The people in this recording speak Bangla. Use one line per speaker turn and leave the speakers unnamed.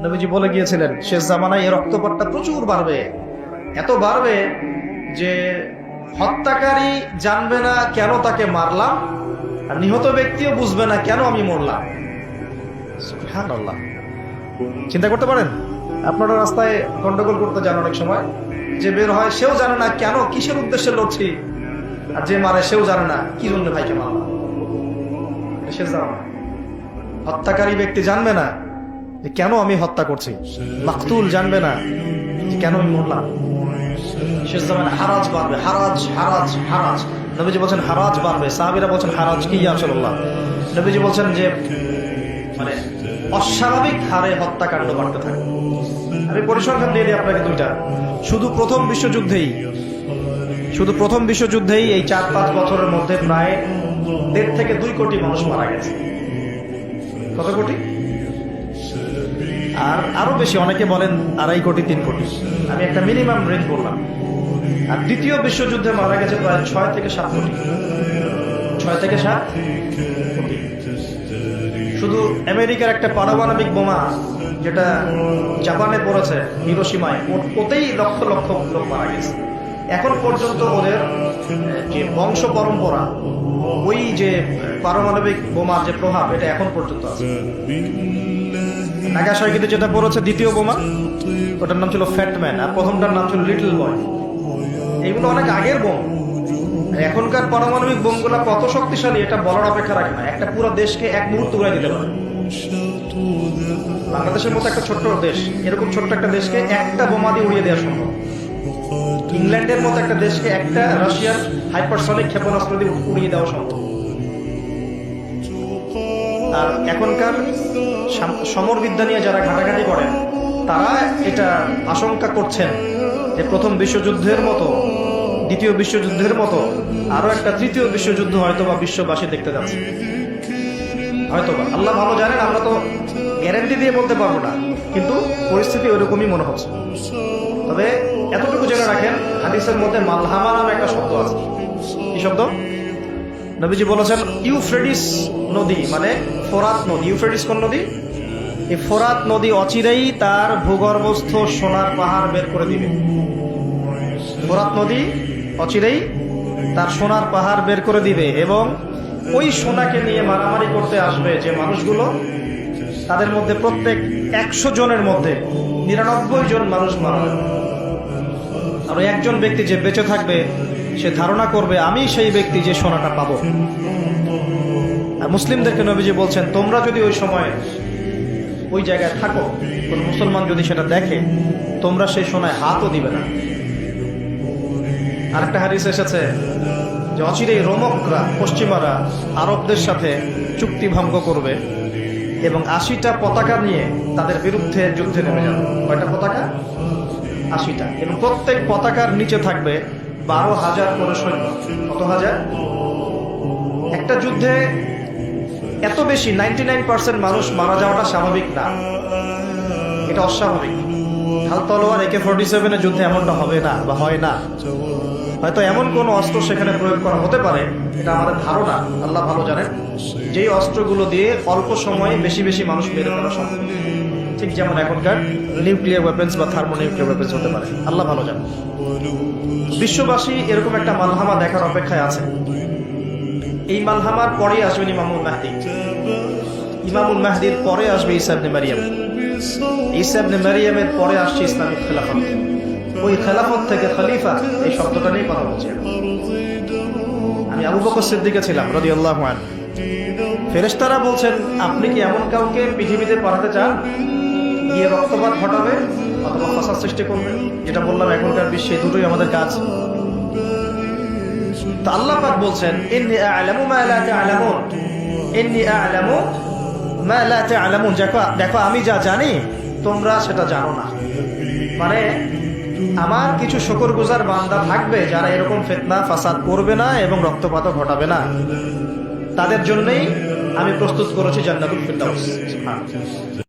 নবীজি বলে গিয়েছিলেন শেষ জামানায় এর রক্তপাতটা প্রচুর বাড়বে, এত বাড়বে যে হত্যাকারী জানবে না কেন তাকে মারলাম, আর নিহত ব্যক্তিও বুঝবে না কেন আমি মরলাম। সুবহানাল্লাহ। চিন্তা করতে পারেন, আপনারা রাস্তায় গন্ডগোল করতে যান অনেক সময়, যে বের হয় সেও জানে না কেন, কিসের উদ্দেশ্যে লড়ছি, আর যে মারে সেও জানে না কি জন্য ভাইকে মারলাম। শেষ জামানা হত্যাকারী ব্যক্তি জানবে না যে কেন আমি হত্যা করছি, মাকতুল জানবে না যে কেন আমি মরলাম। শেষ জামানায় হারাজ বাড়বে, হারাজ হারাজ হারাজ। নবীজি বলছেন হারাজ বাড়বে, সাহাবীরা বলছেন হারাজ কি ইয়া রাসূলুল্লাহ। নবীজি বলছেন যে মানে অস্বাভাবিক হারে হত্যাকাণ্ড বাড়তে থাকে। আমি পরিসংখ্যান দিয়ে দিই আপনাকে দুইটা। শুধু প্রথম বিশ্বযুদ্ধেই এই 4-5 বছরের মধ্যে প্রায় 1.5 থেকে 2 কোটি মানুষ মারা গেছে। কত কোটি? আর আরো বেশি, অনেকে বলেন 2.5 কোটি 3 কোটি। আমি একটা মিনিমাম রেঞ্জ বললাম। আর দ্বিতীয় বিশ্বযুদ্ধে মারা গেছে প্রায় 6 থেকে 7 কোটি। 6 থেকে 7 কোটি। শুধু আমেরিকার একটা পারমাণবিক বোমা যেটা জাপানে পড়েছে হিরোশিমায়, ওতেই লক্ষ লক্ষ লোক মারা গেছে। এখন পর্যন্ত ওদের যে বংশ পরম্পরা, ওই যে পারমাণবিক বোমার যে প্রভাব, এটা এখন পর্যন্ত আছে। নাগাসাকিতে যেটা পড়েছে দ্বিতীয় বোমা, ওটার নাম ছিল ফ্যাটম্যান, আর প্রথমটার নাম ছিল লিটল বয়। এগুলো অনেক আগের বোম। এখনকার পারমাণবিক বোমগুলো কত শক্তিশালী এটা বলার অপেক্ষা রাখে না। একটা পুরো দেশকে এক মুহূর্তে উড়াই দিতে পারে। বাংলাদেশের মতো একটা ছোট্ট দেশ, এরকম ছোট্ট একটা দেশকে একটা বোমা দিয়ে উড়িয়ে দেওয়া সম্ভব। ইংল্যান্ডের মতো একটা দেশকে একটা রাশিয়ার হাইপারসনিক ক্ষেপণাস্ত্র দিয়ে উড়িয়ে দেওয়া সম্ভব। আর এখনকার সমরবিদ্যা নিয়ে যারা ঘাটাঘাটি করেন, তারা এটা আশঙ্কা করছেন যে প্রথম বিশ্বযুদ্ধের মতো, দ্বিতীয় বিশ্বযুদ্ধের মতো আরো একটা তৃতীয় বিশ্বযুদ্ধ হয়তোবা বিশ্ববাসী দেখতে যাচ্ছে। হয়তোবা, আল্লাহ ভালো জানেন, আমরা তো গ্যারান্টি দিয়ে বলতে পারবো না, কিন্তু পরিস্থিতি ওইরকমই মনে হচ্ছে। তবে এতটুকু জেনে রাখেন, হাদিসের মধ্যে মালহামা নামে একটা শব্দ আছে। কি শব্দ? নবীজি বলেছেন ইউফ্রেটিস নদী মানে ফোরাত নদী। ইউফ্রেটিস কোন নদী? এই ফোরাত নদী অচিরেই তার ভূগর্ভস্থ সোনার পাহাড় বের করে দিবে। ফোরাত নদী অচিরেই তার সোনার পাহাড় বের করে দিবে, এবং ওই সোনাকে নিয়ে মারামারি করতে আসবে যে মানুষগুলো, তাদের মধ্যে প্রত্যেক 100 জনের মধ্যে 99 জন মানুষ মারা যাবে। আর একজন ব্যক্তি যে বেঁচে থাকবে, সে ধারণা করবে আমি সেই ব্যক্তি যে সোনাটা পাবো। আর মুসলিমদেরকে নবীজি বলছেন, তোমরা যদি ওই সময় ওই জায়গায় থাকো, কোন মুসলমান যদি সেটা দেখে, তোমরা সেই সোনায় হাতও দিবে না। আরেকটা হাদিস এসেছে যে অচিরেই রোমকরা, পশ্চিমারা আরবদের সাথে চুক্তি ভঙ্গ করবে এবং 80টা পতাকা নিয়ে তাদের বিরুদ্ধে যুদ্ধে নেমে যাবে। কয়টা পতাকা? 80টা। এবং প্রত্যেক পতাকার নিচে থাকবে 12,000 করে সৈন্য। কত হাজার? একটা যুদ্ধে এত বেশি 99% মানুষ মারা যাওয়াটা স্বাভাবিক না, এটা অস্বাভাবিক। ঢাল তলোয়ার AK-47 যুদ্ধে এমনটা হবে না বা হয় না। হয়তো এমন কোন অস্ত্র সেখানে প্রয়োগ করা হতে পারে, এটা আমাদের ধারণা, আল্লাহ ভালো জানেন, যেই অস্ত্রগুলো দিয়ে অল্প সময়ে বেশি বেশি মানুষ মেরে ফেলা সম্ভব। ঠিক যেমন এখনকার নিউক্লিয়ার ওয়েপেন্স বা থার্মোনিউক্লিয়ার ওয়েপেন্স হতে পারে, আল্লাহ ভালো জানেন। বিশ্ববাসী এরকম একটা মালহামা দেখার অপেক্ষায় আছে। এই মালহামার পরে আসবেন ইমামুল মাহদী। ইমামুল মাহদীর পরে আসবে ঈসা ইবনে মারিয়াম। ঈসা ইবনে মারিয়ামের পরে আসছে ইসলামিক খেলাফত। ওই খেলাফত থেকে খলিফা, এই শব্দটা নিয়ে কথা বলছি। আমি আবু বকর সিদ্দিকে ছিলাম রাদিয়াল্লাহু আনহু। ফেরেশতারা বলছেন, আপনি কি এমন কাউকে পৃথিবীতে পাঠাতে চান গিয়ে রক্তপাত ঘটাবে অথবা ফাসাদ সৃষ্টি করবে? যেটা বললাম, এখনকার বিশ্বে দুটোই আমাদের কাজ। তো আল্লাহ পাক বলছেন, ইন্নী আ'লামু মা লা তা'লামুন, ইন্নী আ'লামু মা লা তা'লামুন। দেখো আমি যা জানি তোমরা সেটা জানো না। মানে আমার কিছু শুকরগুজার বান্দা থাকবে যারা এরকম ফিতনা ফাসাদ করবে না এবং রক্তপাত ঘটাবে না। তাদের জন্যই আমি প্রস্তুত করেছি জান্নাতুল ফিরদাউস।